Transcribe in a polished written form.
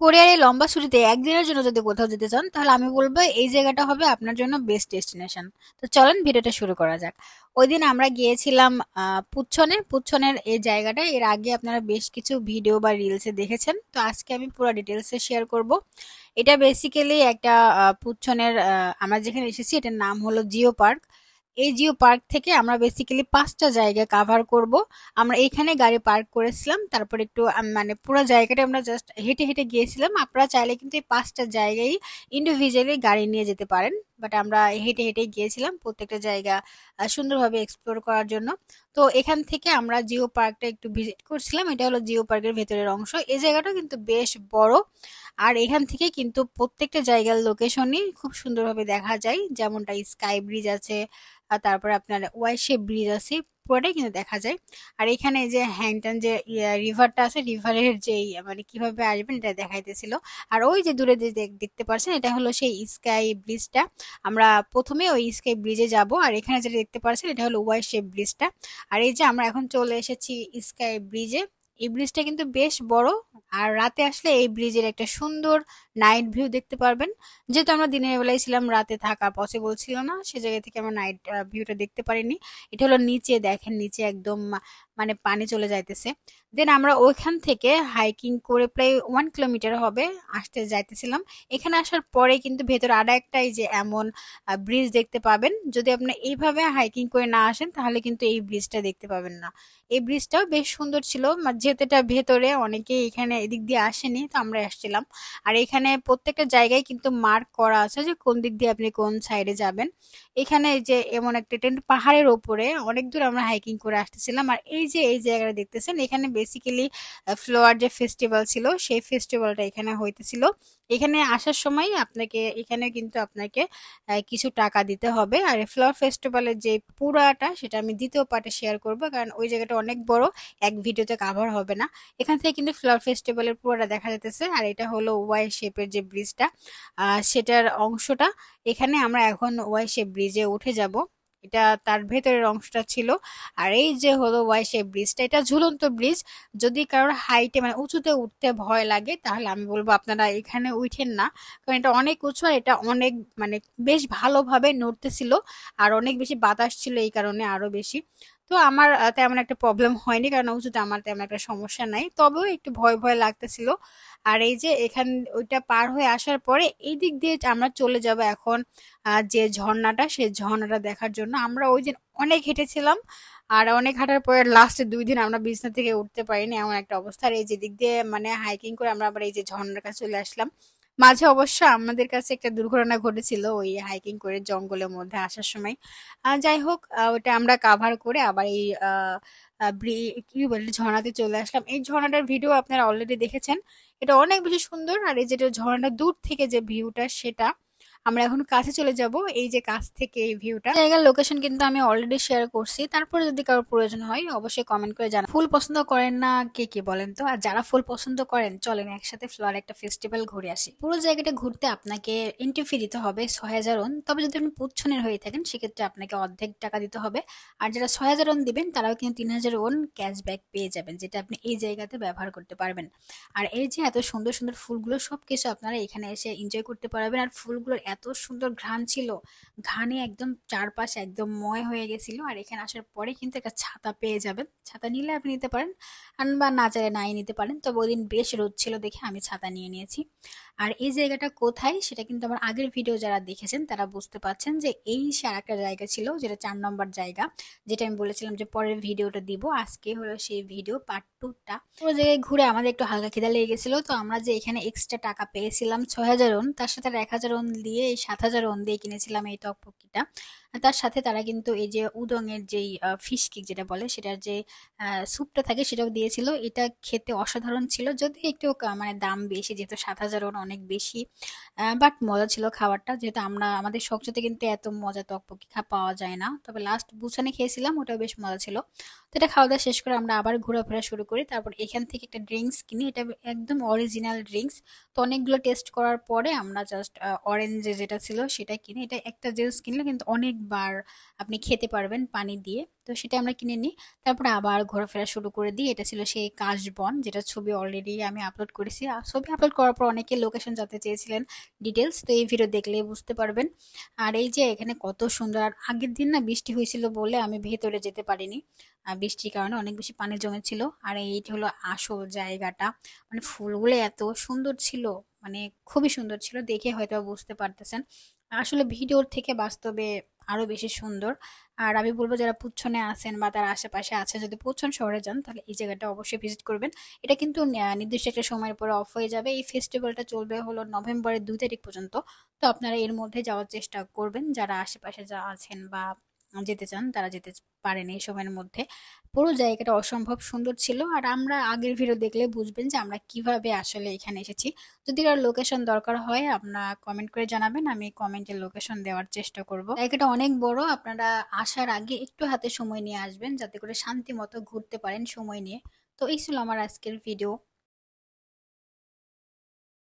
কোরিয়ার এই লম্বা ছুটিতে একদিনের জন্য যদি কোথাও যেতে চান তাহলে আমি বলবো এই জায়গাটা হবে আপনার জন্য বেস্ট ডেস্টিনেশন। তো চলেন ভিডিওটা শুরু করা যাক। ওই দিন আমরা গিয়েছিলাম পুচ্ছনের এই জায়গাটা এর আগে আপনারা বেশ কিছু ভিডিও বা রিলসে দেখেছেন, তো আজকে আমি পুরো ডিটেলসে শেয়ার করব। এটা বেসিক্যালি একটা পুচ্ছনের আমরা যেখানে এসেছি এটার নাম হলো জিও পার্ক। এই জিও পার্ক থেকে আমরা বেসিক্যালি 5টা জায়গা কাভার করব। আমরা এইখানে গাড়ি পার্ক করেছিলাম, তারপর একটু মানে পুরো জায়গাটা আমরা জাস্ট হেঁটে হেঁটে গিয়েছিলাম। আপনারা চাইলে কিন্তু এই 5টা জায়গায় ইন্ডিভিজুয়ালি গাড়ি নিয়ে যেতে পারেন, বাট আমরা হেঁটে হেঁটে গিয়েছিলাম প্রত্যেকটা জায়গা সুন্দরভাবে এক্সপ্লোর করার জন্য। তো এখান থেকে আমরা জিও পার্কটা একটু ভিজিট করছিলাম। এটা হলো জিও পার্কের ভেতরের অংশ। এই জায়গাটা কিন্তু বেশ বড়, আর এখান থেকে কিন্তু প্রত্যেকটা জায়গার লোকেশনই খুব সুন্দরভাবে দেখা যায়। যেমনটা স্কাই ব্রিজ আছে, আর তারপরে আপনার ওয়াই শেপ ব্রিজ আছে, পুরোটাই কিন্তু দেখা যায়। আর এখানে যে হ্যাংটান যে রিভারটা আছে, রিভারের যে মানে কিভাবে আসবেন এটা দেখাইতেছিল। আর ওই যে দূরে যে দেখতে পাচ্ছেন এটা হলো সেই স্কাই ব্রিজটা। আমরা প্রথমে ওই স্কাই ব্রিজে যাব, আর এখানে যেটা দেখতে পাচ্ছেন এটা হলো ওয়াই শেপ ব্রিজটা। আর এই যে আমরা এখন চলে এসেছি স্কাই ব্রিজে। এই ব্রিজটা কিন্তু বেশ বড়, আর রাতে আসলে এই ব্রিজের একটা সুন্দর নাইট ভিউ দেখতে পারবেন। যেহেতু আমরা দিনের বেলায় ছিলাম, রাতে থাকা পসিবল ছিল না, সে জায়গা থেকে আমরা নাইট ভিউটা দেখতে পারিনি। এটা হলো নিচে, দেখেন নিচে একদম মানে পানি চলে যাইতেছে। দেন আমরা ওইখান থেকে হাইকিং করে প্রায় 1 কিলোমিটার হবে আসতে যাইতেছিলাম। এখানে আসার পরে কিন্তু ভেতরে আর একটাই যে এমন ব্রিজ দেখতে পাবেন। যদি আপনি এইভাবে হাইকিং করে না আসেন তাহলে কিন্তু এই ব্রিজটা দেখতে পাবেন না। এই ব্রিজটাও বেশ সুন্দর ছিল, যেহেতু এটা ভেতরে অনেকে এখানে এদিক দিয়ে আসেনি, তো আমরা আসছিলাম। আর এখানে প্রত্যেকটা জায়গায় কিন্তু মার্ক করা আছে যে কোন দিক দিয়ে আপনি কোন সাইডে যাবেন। এখানে এই যে এমন একটা টেন্ট পাহাড়ের ওপরে অনেক দূর আমরা হাইকিং করে আসতেছিলাম। আর এই যে এই জায়গাটা দেখতেছেন, এখানে বেসিক্যালি ফ্লোয়ার যে ফেস্টিভ্যাল ছিল সেই ফেস্টিভ্যালটা এখানে হইতেছিল। এখানে আসার সময় আপনাকে এখানে কিন্তু আপনাকে কিছু টাকা দিতে হবে। আর ফ্লাওয়ার ফেস্টিভ্যালের যে পুরাটা সেটা আমি দ্বিতীয় পার্টে শেয়ার করব, কারণ ওই জায়গাটা অনেক বড়, এক ভিডিওতে কাভার হবে না। এখান থেকে কিন্তু ফ্লাওয়ার ফেস্টিভ্যালের পুরোটা দেখা যাইতেছে। আর এটা হলো ওয়াই শেপের যে ব্রিজটা, সেটার অংশটা। এখানে আমরা এখন ওয়াই শেপ ব্রিজে উঠে যাব। এটা তার ভেতরের অংশটা ছিল। আর এই যে হলো ওয়াই শেপ ব্রিজটা, এটা ঝুলন্ত ব্রিজ। যদি কারোর হাইটে মানে উঁচুতে উঠতে ভয় লাগে তাহলে আমি বলবো আপনারা এখানে উঠেন না, কারণ এটা অনেক উঁচু আর এটা অনেক মানে বেশ ভালোভাবে নড়তেছিল। আর অনেক বেশি বাতাস ছিল এই কারণে আরো বেশি। তো আমার তেমন একটা প্রবলেম হয়নি, কারণ উঁচুতে আমার তেমন একটা সমস্যা নাই, তবেও একটু ভয় ভয় লাগতেছিল। আর এই যে এখান ওইটা পার হয়ে আসার পরে এই দিক দিয়ে আমরা চলে যাব এখন যে ঝর্ণাটা, সেই ঝর্ণাটা দেখার জন্য। আমরা ওই দিন অনেক হেঁটেছিলাম, আর অনেক হাঁটার পরে লাস্টে 2 দিন আমরা বিছনা থেকে উঠতে পারিনি, এমন একটা অবস্থা। আর এই যে দিক দিয়ে মানে হাইকিং করে আমরা আবার এই যে ঝর্ণার কাছে চলে আসলাম। মাঝে অবশ্য আমাদের কাছে একটা দুর্ঘটনা ঘটেছিল ওই হাইকিং করে জঙ্গলের মধ্যে আসার সময়। যাই হোক, ওটা আমরা কাভার করে আবার এই কি বলে ঝর্ণাতে চলে আসলাম। এই ঝর্ণাটার ভিডিও আপনারা অলরেডি দেখেছেন। এটা অনেক বেশি সুন্দর। আর এই যেটা ঝর্ণাটা দূর থেকে যে ভিউটা সেটা, আমরা এখন কাছে চলে যাব। এই যে কাছ থেকে এই ভিউটা, জায়গার লোকেশন কিন্তু আমি অলরেডি শেয়ার করছি। তারপরে যদি কারোর প্রয়োজন হয় অবশ্যই কমেন্ট করে জানান। ফুল পছন্দ করেন না কে কে বলেন তো? আর যারা ফুল পছন্দ করেন চলেন একসাথে ফ্লোয়ার একটা ফেস্টিভ্যাল ঘুরে আসি। পুরো জায়গাটা ঘুরতে আপনাকে এন্ট্রি ফি দিতে হবে 6,000 ওন। তবে যদি আপনি পুচ্ছনের হয়ে থাকেন সেক্ষেত্রে আপনাকে অর্ধেক টাকা দিতে হবে। আর যারা 6,000 ওন দিবেন তারাও কিন্তু 3,000 ওন ক্যাশব্যাক পেয়ে যাবেন, যেটা আপনি এই জায়গাতে ব্যবহার করতে পারবেন। আর এই যে এত সুন্দর সুন্দর ফুলগুলো সবকিছু আপনারা এখানে এসে এনজয় করতে পারবেন। আর ফুলগুলোর এত সুন্দর ঘ্রাণ ছিল, ঘ্রাণে একদম চারপাশে একদম ময় হয়ে গেছিল। আর এখানে আসার পরে কিন্তু একটা ছাতা পেয়ে যাবেন, ছাতা নিলে আপনি নিতে পারেন, আর বা না চাইলে নাই নিতে পারেন। তবে ওই দিন বেশ রোদ ছিল দেখে আমি ছাতা নিয়ে নিয়েছি। আর এই জায়গাটা কোথায় সেটা কিন্তু আমার আগের ভিডিও যারা দেখেছেন তারা বুঝতে পারছেন যে এই সে আরেকটা জায়গা ছিল, যেটা 4 নম্বর জায়গা, যেটা আমি বলেছিলাম যে পরের ভিডিওটা দিব। আজকে হলো সেই ভিডিও পার্ট 2টা। পুরো জায়গায় ঘুরে আমাদের একটু হালকা খিদা লেগে গেছিল, তো আমরা যে এখানে এক্সট্রা টাকা পেয়েছিলাম 6,000 ওন, তার সাথে আর 1,000 ওন দিয়ে এই 7,000 ওন দিয়ে কিনেছিলাম এই টকপকিটা। আর তার সাথে তারা কিন্তু এই যে উদং এর যেই ফিশ কেক যেটা বলে সেটার যে স্যুপটা থাকে সেটাও দিয়েছিল। এটা খেতে অসাধারণ ছিল, যদি একটু মানে দাম বেশি, যেহেতু 7,000 ওন অনেক বেশি। বাট মজা ছিল খাবারটা, যেহেতু আমরা আমাদের শখচতে কিন্তু এত মজা টকপকি পাওয়া যায় না। তবে লাস্ট বুসানে খেয়েছিলাম, ওটাও বেশ মজা ছিল। তো এটা খাওয়া দাওয়া শেষ করে আমরা আবার ঘোরাফেরা শুরু করি। তারপর এখান থেকে একটা ড্রিঙ্কস কিনি, এটা একদম অরিজিনাল ড্রিঙ্কস। তো অনেকগুলো টেস্ট করার পরে আমরা জাস্ট অরেঞ্জ যেটা ছিল সেটা কিনি। এটা একটা জুস কিনলে কিন্তু অনেক বার আপনি খেতে পারবেন পানি দিয়ে। তো সেটা আমরা কিনে নিই, তারপরে আবার ঘোরাফেরা শুরু করে দিই। এটা ছিল সেই কাশবন, যেটা ছবি অলরেডি আমি আপলোড করেছি। আর ছবি আপলোড করার পর অনেকে লোকেশন জানতে চেয়েছিলেন, ডিটেলস, তো এই ভিডিও দেখলে বুঝতে পারবেন। আর এই যে এখানে কত সুন্দর, আর আগের দিন না বৃষ্টি হয়েছিল বলে আমি ভেতরে যেতে পারিনি, বৃষ্টির কারণে অনেক বেশি পানি জমেছিল। আর এইটা হলো আসল জায়গাটা, মানে ফুলগুলো এত সুন্দর ছিল, মানে খুবই সুন্দর ছিল, দেখে হয়তো বুঝতে পারতেছেন। আসলে ভিডিওর থেকে বাস্তবে আরো বেশি সুন্দর। আর আমি বলবো যারা পুচ্ছনে আছেন বা তার আশেপাশে আছে, যদি পুচ্ছন শহরে যান তাহলে এই জায়গাটা অবশ্যই ভিজিট করবেন। এটা কিন্তু নির্দিষ্ট একটা সময়ের পরে অফ হয়ে যাবে। এই ফেস্টিভ্যালটা চলবে হলো নভেম্বরের 2 তারিখ পর্যন্ত। তো আপনারা এর মধ্যে যাওয়ার চেষ্টা করবেন, যারা আশেপাশে যা আছেন বা যেতে চান তারা যেতে পারেন এই সময়ের মধ্যে। পুরো জায়গাটা অসম্ভব সুন্দর ছিল। আর আমরা আগের ভিডিও দেখলে বুঝবেন যে আমরা কিভাবে আসলে এখানে এসেছি। যদি কারো লোকেশন দরকার হয় আপনারা কমেন্ট করে জানাবেন, আমি কমেন্টে লোকেশন দেওয়ার চেষ্টা করব। জায়গাটা অনেক বড়, আপনারা আসার আগে একটু হাতে সময় নিয়ে আসবেন যাতে করে শান্তি মতো ঘুরতে পারেন সময় নিয়ে। তো এই ছিল আমার আজকের ভিডিও।